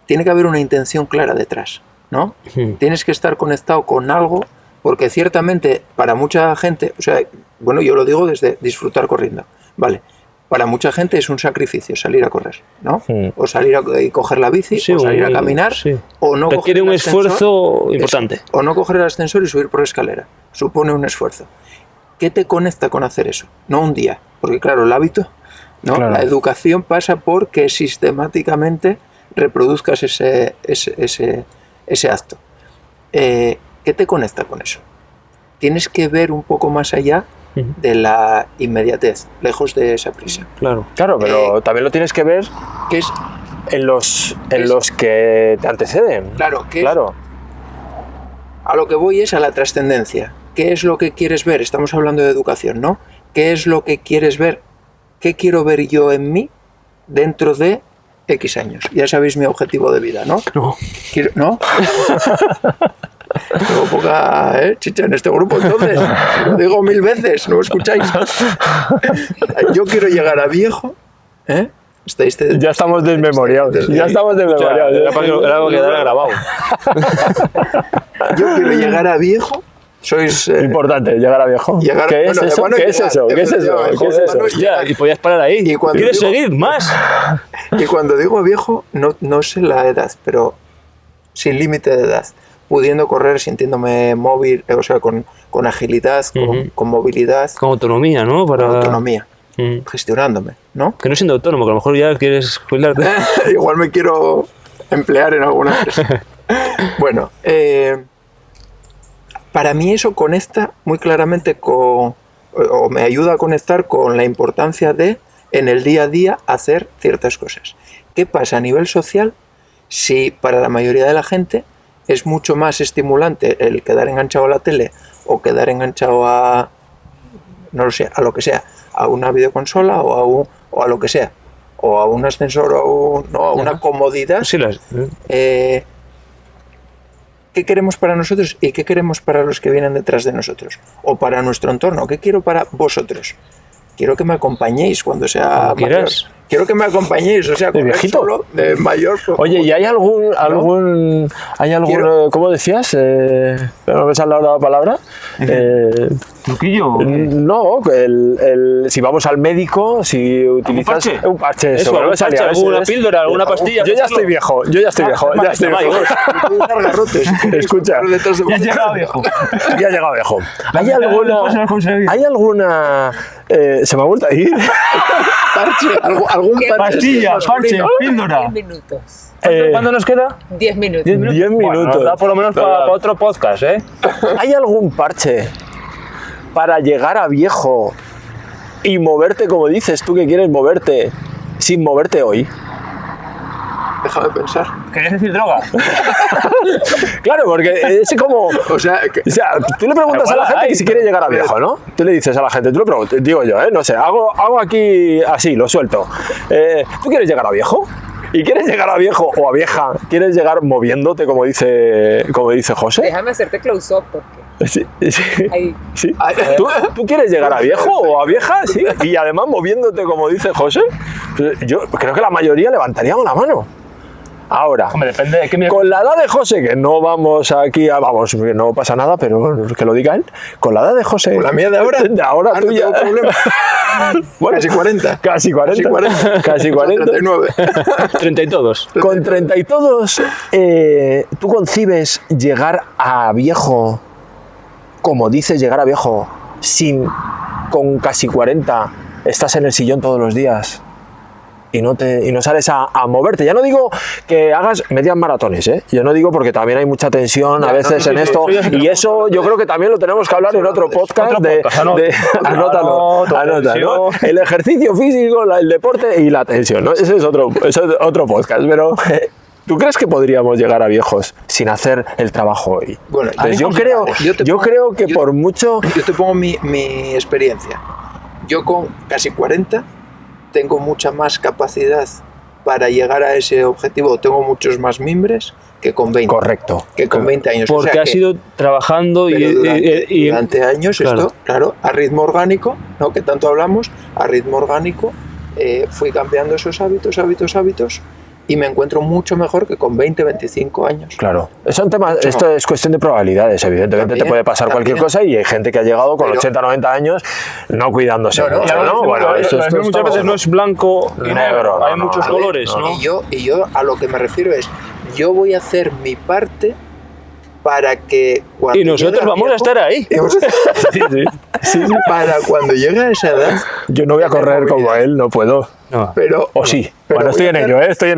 tiene que haber una intención clara detrás, ¿no? Tienes que estar conectado con algo, porque ciertamente para mucha gente, o sea, bueno, yo lo digo desde disfrutar corriendo, ¿vale? Para mucha gente es un sacrificio salir a correr, ¿no? O salir a coger la bici, o salir a caminar, o no coger requiere un esfuerzo importante. O no coger el ascensor y subir por escalera. Supone un esfuerzo. ¿Qué te conecta con hacer eso? No un día, porque claro, el hábito, ¿no? Claro. La educación pasa por que sistemáticamente reproduzcas ese acto. ¿Qué te conecta con eso? Tienes que ver un poco más allá de la inmediatez, lejos de esa prisa. Claro, pero también lo tienes que ver ¿qué es? en los que te anteceden. Claro. A lo que voy es a la trascendencia. ¿Qué es lo que quieres ver? Estamos hablando de educación, ¿no? ¿Qué es lo que quieres ver? ¿Qué quiero ver yo en mí dentro de X años? Ya sabéis mi objetivo de vida, ¿no? ¿No? Tengo poca chicha en este grupo, entonces lo digo 1000 veces, ¿no me escucháis? Yo quiero llegar a viejo, Ya estamos desmemoriados. Ya estamos desmemoriados. Era para que quedara grabado. Yo quiero llegar a viejo. Sois importante llegar a viejo. ¿Qué es eso? ¿Qué es eso? ¿Qué es eso? Y podías parar ahí. ¿Quieres seguir más? Y cuando digo viejo, no sé la edad, pero sin límite de edad, pudiendo correr, sintiéndome móvil, o sea, con agilidad, con movilidad. Con autonomía, ¿no? Con autonomía. Gestionándome, ¿no? Que no siendo autónomo, que a lo mejor ya quieres jubilarte. Igual me quiero emplear en alguna empresa. Bueno, para mí eso conecta muy claramente o me ayuda a conectar con la importancia de, en el día a día, hacer ciertas cosas. ¿Qué pasa a nivel social si para la mayoría de la gente es mucho más estimulante el quedar enganchado a la tele o quedar enganchado a, no lo sé, a lo que sea, a una videoconsola o a lo que sea, o a un ascensor o a una comodidad? Sí, ¿Qué queremos para nosotros y qué queremos para los que vienen detrás de nosotros? O para nuestro entorno. ¿Qué quiero para vosotros? quiero que me acompañéis cuando sea Como mayor. quieras. Quiero que me acompañéis, o sea, con viejito? solo, de mayor. pues, Oye, ¿y hay algún Quiero- ¿cómo decías? ¿No me sale ahora la palabra? Truquillo. No, si vamos al médico, si utilizas parche? un parche, Eso, no me algún salía, parche, ese alguna es. píldora, alguna pastilla. Yo ya estoy viejo, ya estoy viejo. puedo dar garrotes. Escucha, Detrás de Ya has vosotros. llegado, viejo. ya he llegado viejo. ¿Hay Lo puedes alguna? conseguir. ¿Hay alguna? Se me ha vuelto a ir. Parche, algún ¿Qué? parche. Pastilla, parche, 10 píldora. minutos. ¿Cuánto nos queda? 10 minutos. 10 minutos. 10 Bueno, minutos. nos da por lo menos para otro podcast, ¿eh? ¿Hay algún parche para llegar a viejo y moverte como dices tú que quieres moverte sin moverte hoy? Déjame pensar. ¿Querías decir droga? Claro, porque es como... O sea, O sea, tú le preguntas a la gente que si quiere llegar a viejo, ¿no? Tú le dices a la gente, tú le preguntas, digo yo, no sé, hago aquí así, lo suelto. ¿Tú quieres llegar a viejo? ¿Y quieres llegar a viejo o a vieja? ¿Quieres llegar moviéndote, como dice José? Déjame hacerte close-up porque Sí, sí. ahí. Sí. ¿Tú quieres llegar a viejo o a vieja? Sí. Y además moviéndote, como dice José. Yo creo que la mayoría levantaríamos la mano. Ahora, Hombre, depende de qué mira. con la edad de José, que no vamos aquí vamos, que no pasa nada, pero que lo diga él. Con la edad de José. ¿Con la mía de ahora? De ahora Ah, no tuya. tengo problema. Bueno, Casi 40. Casi 40. Casi 40. Casi 40. 39. 30 y todos. Con 30 y todos, ¿tú concibes llegar a viejo, como dices llegar a viejo, con casi 40, estás en el sillón todos los días y no sales a moverte? Ya no digo que hagas medias maratones, ¿eh? Yo no digo, porque también hay mucha tensión a veces en esto, y eso yo creo que también lo tenemos que hablar en otro podcast. Anótalo, ¿no? El ejercicio físico, el deporte y la tensión, ¿no? Ese es otro podcast, pero... ¿Tú crees que podríamos llegar a viejos sin hacer el trabajo hoy? Bueno, Pues yo creo que por mucho... Yo te pongo mi experiencia. Yo con casi 40 tengo mucha más capacidad para llegar a ese objetivo, tengo muchos más mimbres que con 20. Correcto. Que con 20 años. Porque O sea has que- ido trabajando pero durante años claro. esto, claro, a ritmo orgánico, ¿no? Que tanto hablamos, a ritmo orgánico fui cambiando esos hábitos y me encuentro mucho mejor que con 20, 25 años. Claro. Esto es cuestión de probabilidades, evidentemente. También, te puede pasar cualquier también. cosa, y hay gente que ha llegado con Pero- 80, 90 años no cuidándose No, mucho, ¿no? Bueno, esto muchas veces no es blanco y Negro, negro, no, hay no, muchos a ver, colores, ¿no? Y yo a lo que me refiero es, yo voy a hacer mi parte para que cuando Y nosotros llegue vamos a viejo- estar ahí. para cuando llegue a esa edad, Yo no voy a correr como él, no puedo. No. pero... O sí. pero Bueno, estoy voy en a hacer- ello, ¿eh? Estoy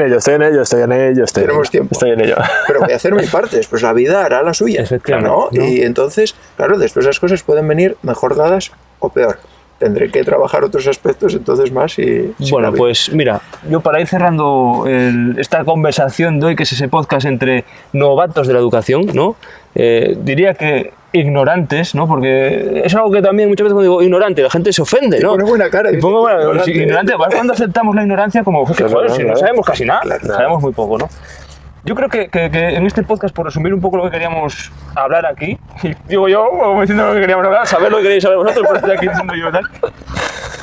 en ello. Tenemos tiempo. Estoy en ello. Pero voy a hacer mi parte, después la vida hará la suya. Efectivamente, ¿no? ¿no? Y entonces, claro, después las cosas pueden venir mejor dadas o peor. Tendré que trabajar otros aspectos entonces más y... Bueno, pues mira, yo para ir cerrando esta conversación de hoy, que es ese podcast entre novatos de la educación, ¿no? Diría que ignorantes, ¿no? Porque es algo que también muchas veces cuando digo ignorante, la gente se ofende, ¿no? pone buena cara. Y pongo, bueno, Ignorante. ignorante, ¿vale? Cuando aceptamos la ignorancia como, joder, Claro, si claro. no sabemos casi nada, Claro. sabemos muy poco, ¿no? Yo creo que en este podcast, por resumir un poco lo que queríamos hablar aquí, y digo yo, como diciendo lo que queríamos hablar, saber lo que queréis saber vosotros, pero estoy aquí diciendo yo tal.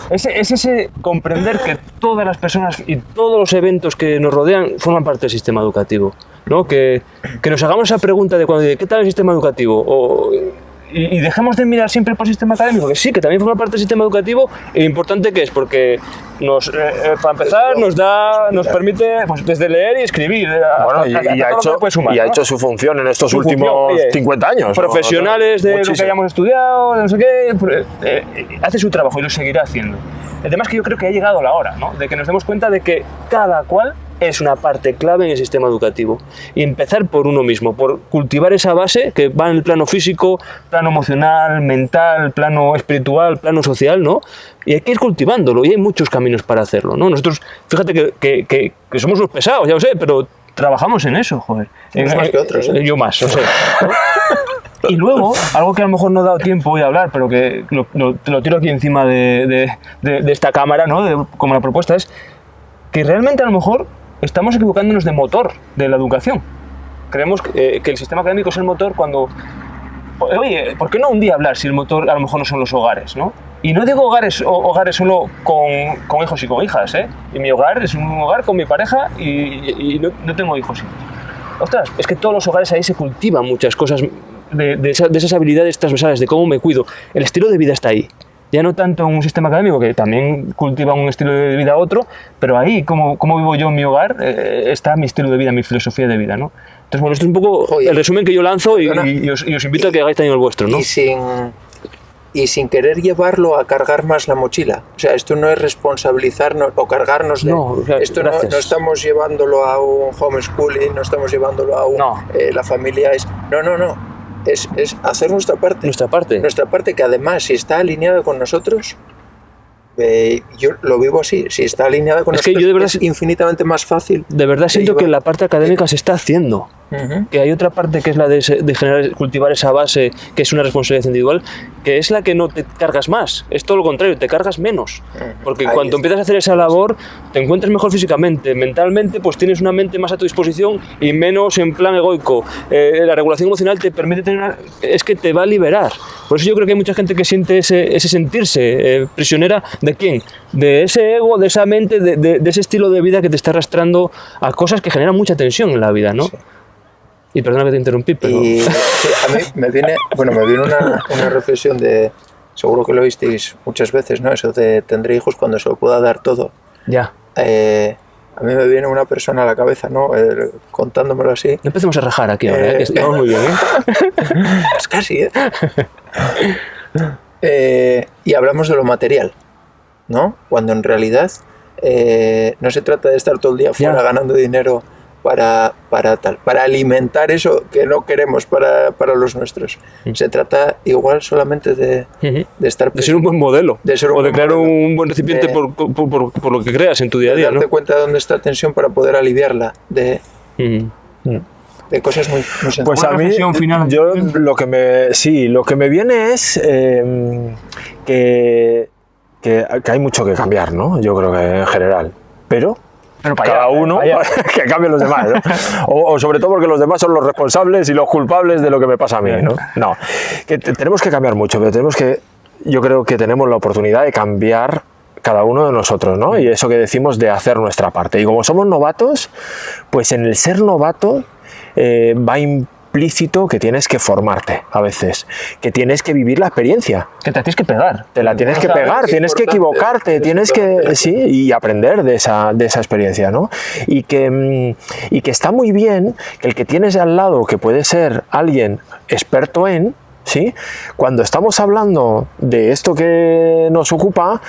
Es ese comprender que todas las personas y todos los eventos que nos rodean forman parte del sistema educativo, ¿no? Que nos hagamos esa pregunta de cuando ¿qué tal el sistema educativo? Y dejemos de mirar siempre por el sistema académico, que sí, que también forma parte del sistema educativo, y lo importante que es, porque para empezar nos permite pues, desde leer y escribir. Bueno, y ha hecho su función en estos Su últimos función, oye, 50 años. ¿no? Profesionales de lo Muchísimo. que hayamos estudiado, de no sé qué, hace su trabajo y lo seguirá haciendo. El tema es que yo creo que ha llegado la hora, ¿no? De que nos demos cuenta de que cada cual es una parte clave en el sistema educativo. Y empezar por uno mismo, por cultivar esa base que va en el plano físico, plano emocional, mental, plano espiritual, plano social, ¿no? Y hay que ir cultivándolo, y hay muchos caminos para hacerlo, ¿no? Nosotros, fíjate que somos unos pesados, ya lo sé, pero trabajamos en eso, joder. Unos más que otros, ¿eh? Yo más, o sea, ¿no? Y luego, algo que a lo mejor no he dado tiempo hoy a hablar, pero que te lo tiro aquí encima de esta cámara, ¿no? Como la propuesta es que realmente a lo mejor estamos equivocándonos de motor de la educación. Creemos que el sistema académico es el motor cuando... Oye, ¿por qué no un día hablar si el motor a lo mejor no son los hogares, ¿no? Y no digo hogares solo con hijos y con hijas, ¿eh? Y mi hogar es un hogar con mi pareja y no tengo hijos. Ostras, es que todos los hogares ahí se cultivan muchas cosas de esas habilidades transversales, de cómo me cuido. El estilo de vida está ahí. Ya no tanto en un sistema académico, que también cultiva un estilo de vida a otro, pero ahí, cómo vivo yo en mi hogar, está mi estilo de vida, mi filosofía de vida, ¿no? Entonces, bueno, esto es un poco el resumen que yo lanzo y os invito a que hagáis también el vuestro, ¿no? Y sin querer llevarlo a cargar más la mochila. O sea, esto no es responsabilizarnos o cargarnos de... No, esto no estamos llevándolo a un homeschooling, no estamos llevándolo a un... No. La familia es... No. Es hacer nuestra parte. Nuestra parte. Nuestra parte, que además, si está alineada con nosotros, yo lo vivo así, si está alineada con nosotros, que yo de verdad es infinitamente más fácil. De verdad siento que la parte académica se está haciendo. Que hay otra parte que es la de cultivar esa base, que es una responsabilidad individual, que es la que no te cargas más. Es todo lo contrario, te cargas menos. Porque cuando empiezas a hacer esa labor, te encuentras mejor físicamente, mentalmente, pues tienes una mente más a tu disposición y menos en plan egoico. La regulación emocional te permite tener es que te va a liberar. Por eso yo creo que hay mucha gente que siente ese sentirse prisionera ¿de quién? De ese ego, de esa mente, de ese estilo de vida que te está arrastrando a cosas que generan mucha tensión en la vida, ¿no? Sí. Y perdona que te interrumpí, pero... Sí, a mí me viene una reflexión de... Seguro que lo oísteis muchas veces, ¿no? Eso de tendré hijos cuando se lo pueda dar todo. Ya. A mí me viene una persona a la cabeza, ¿no? Contándomelo así. No empecemos a rajar aquí ahora, que estamos muy bien, ¿eh? Pues casi, y hablamos de lo material, ¿no? Cuando en realidad no se trata de estar todo el día fuera ganando dinero para alimentar eso que no queremos para los nuestros. Se trata igual solamente de estar... De ser un buen modelo. De ser de crear un buen recipiente por lo que creas en tu día a día, darte ¿no? cuenta de dónde está la tensión para poder aliviarla, de cosas muy sencillas. Pues a mí, yo lo que me viene es que hay mucho que cambiar, ¿no? Yo creo que en general. Pero cada uno que cambie los demás, ¿no? o sobre todo porque los demás son los responsables y los culpables de lo que me pasa a mí, ¿no? No, que tenemos que cambiar mucho, pero yo creo que tenemos la oportunidad de cambiar cada uno de nosotros, ¿no? Y eso que decimos de hacer nuestra parte. Y como somos novatos, pues en el ser novato va implícito que tienes que formarte a veces, que tienes que vivir la experiencia. Que te tienes que pegar. Te la tienes que pegar, tienes que equivocarte, tienes que... Sí, y aprender de esa experiencia, ¿no? Y que está muy bien que el que tienes al lado, que puede ser alguien experto en... ¿Sí? Cuando estamos hablando de esto que nos ocupa,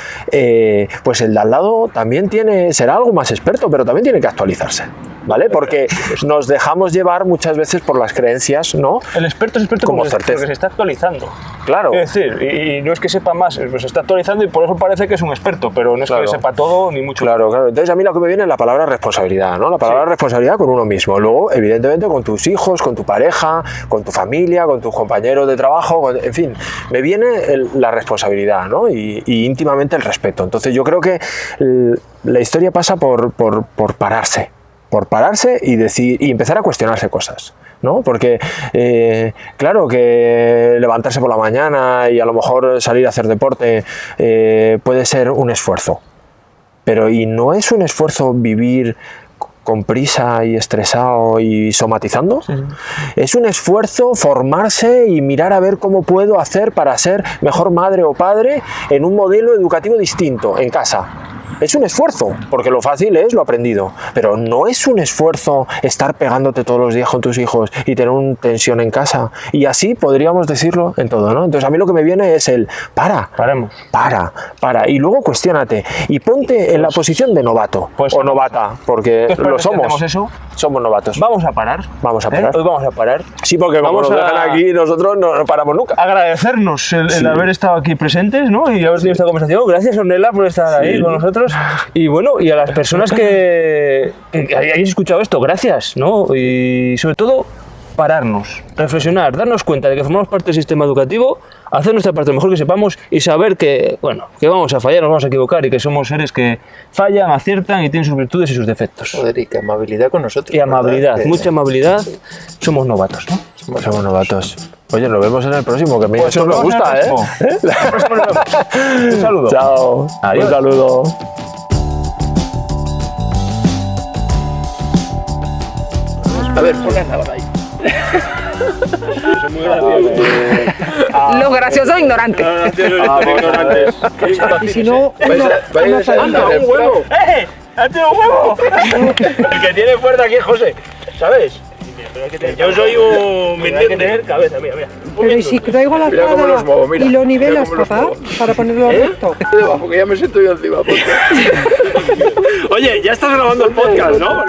pues el de al lado también será algo más experto, pero también tiene que actualizarse, ¿vale? Porque nos dejamos llevar muchas veces por las creencias, ¿no? El experto es experto como porque se está actualizando. Claro. Es decir, y no es que sepa más, pues se está actualizando y por eso parece que es un experto, pero no es que sepa todo ni mucho. Claro. Entonces a mí lo que me viene es la palabra responsabilidad, ¿no? La palabra responsabilidad con uno mismo. Luego, evidentemente, con tus hijos, con tu pareja, con tu familia, con tus compañeros de trabajo, en fin, me viene la responsabilidad, ¿no? Y íntimamente el respeto. Entonces yo creo que la historia pasa por pararse y decir y empezar a cuestionarse cosas, ¿no? Porque claro que levantarse por la mañana y a lo mejor salir a hacer deporte puede ser un esfuerzo, pero ¿y no es un esfuerzo vivir con prisa y estresado y somatizando? Sí. Es un esfuerzo formarse y mirar a ver cómo puedo hacer para ser mejor madre o padre en un modelo educativo distinto en casa. Es un esfuerzo, porque lo fácil es lo aprendido, pero no es un esfuerzo estar pegándote todos los días con tus hijos y tener una tensión en casa. Y así podríamos decirlo en todo, ¿no? Entonces a mí lo que me viene es Paremos. Para, y luego cuestiónate y ponte en la posición de novato o novata, porque lo somos. Eso? Somos novatos. Vamos a parar. Hoy vamos a parar. Sí, porque como nos dejan aquí, nosotros no paramos nunca. Agradecernos el haber estado aquí presentes, ¿no? Y haber tenido esta conversación. Gracias, Ornella, por estar ahí con nosotros. Y bueno, y a las personas que hayáis escuchado esto, gracias, ¿no? Y sobre todo, pararnos, reflexionar, darnos cuenta de que formamos parte del sistema educativo, hacer nuestra parte lo mejor que sepamos y saber que, bueno, que vamos a fallar, nos vamos a equivocar y que somos seres que fallan, aciertan y tienen sus virtudes y sus defectos. Joder, y que amabilidad con nosotros. Y amabilidad, mucha amabilidad. Somos novatos, ¿no? Somos novatos. Oye, nos vemos en el próximo, que a mí Pues eso me nos vemos en gusta, el ¿eh? próximo. Un saludo. Chao. Adiós. Un saludo. A ver, ponle nada ahí. Los graciosos ignorantes. Y si no, Vais a salir ¡Anda, del un huevo! ¡Hazte un huevo! El que tiene fuerza aquí es José, ¿sabes? Yo soy un... Me entiendes. Tener cabeza, mira, mira. Pero ¿y si traigo la Mira cómo los muevo, mira. y lo Mira nivelas, cómo los papá, muevo. para ponerlo recto? Debajo, que ya me siento yo encima. Ponte. Oye, ya estás grabando el podcast, ¿no?